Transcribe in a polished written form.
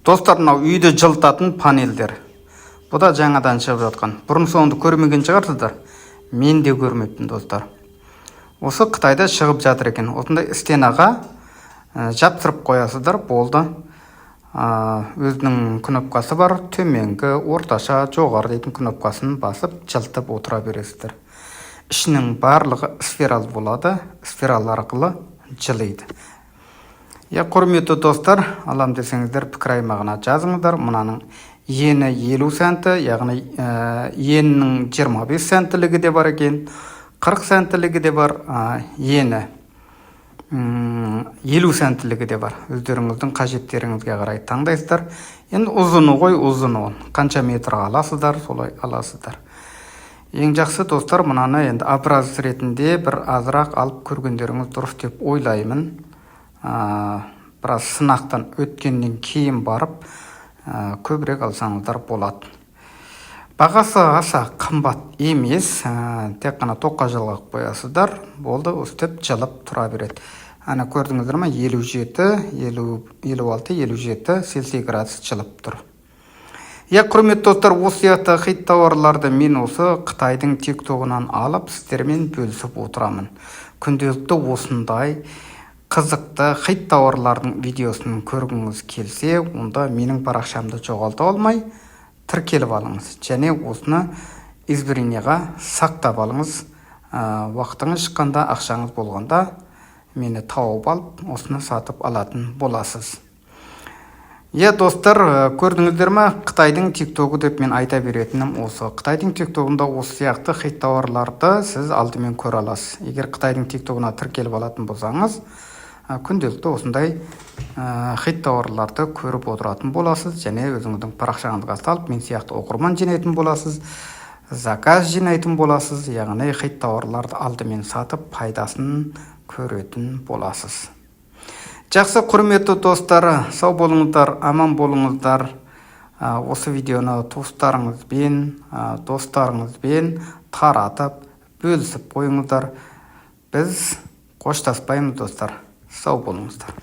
Достар, мынау үйді жылытатын панельдер. Бұл да жаңадан шығып жатқан. Бұрын соңды көрмеген шығарсыздар. Мен де көрмеппін, достар. Осы Қытайда шығып жатыр екен. Осындай стенаға жаптырып қоясыздар, болды. Өзінің кнопкасы бар, төменгі, орташа, жоғары дейтін кнопкасын басып, жылтып отыра бересіздер. Ішінің барлығы сферал болады, сферал арқылы жылайды. Құрметті достар, алам десеңіздер пікір аймағына жазыңыздар. Мұнаның ені 50 центі, яғни енінің 25 центілігі де бар екен, 40 центілігі де бар, ені 50 центілігі де бар. Өздеріңіздің қажеттеріңізге қарай таңдайсыздар. Енді ұзыны ғой, ұзыны ол. Қанша метр аласыздар, солай аласыздар. Ең жақсы достар, мұнаны енді образ ретінде бір азырақ алып көргендеріңіз дұрыс деп ойлаймын. Біраз сынақтан өткеннен кейін барып көбірек алсаңыздар болады. Бағасы аса қымбат емес, тек қана тоққа жылғап қоясыздар, болды, өстіп жылып тұра береді. Ана көрдіңіздер ме, 57, 56, 57 Цельсий градус жылып тұр. Құрметті достар, осы сияқты хит тауарларды мен осы Қытайдың тиктогынан алып сіздермен бөлісіп отырамын. Күнделікті осындай қызықты хит тауарлардың видеосын көргіңіз келсе, онда менің парақшамды жоғалта алмай тіркеліп алыңыз. Және осыны избірінеға сақтап алыңыз. Уақытыңыз шыққанда, ақшаңыз болғанда мені тауып алып, осыны сатып алатын боласыз. Достар, көрдіңіздер ме, Қытайдың тиктогы деп мен айта беретінім осы. Қытайдың тиктогында осы сияқты хит тауарларды сіз алдымен көре аласыз. Егер Қытайдың тиктогына тіркеліп алатын болсаңыз, күнделікті осындай хит тауарларды көріп отыратын боласыз, және өзіңіздің парақшаңызға салып, мен сияқты оқырман жинайтын боласыз, заказ жинайтын боласыз, яғни хит тауарларды алдымен сатып, пайдасын көретін боласыз. Жақсы, құрметті достар, сау болыңыздар, аман болыңыздар. Осы видеоны туыстарыңызбен, достарыңызбен таратып, бөлісіп қойыңыздар. Біз қоштаспаймыз, достар. Сау болыңыздар.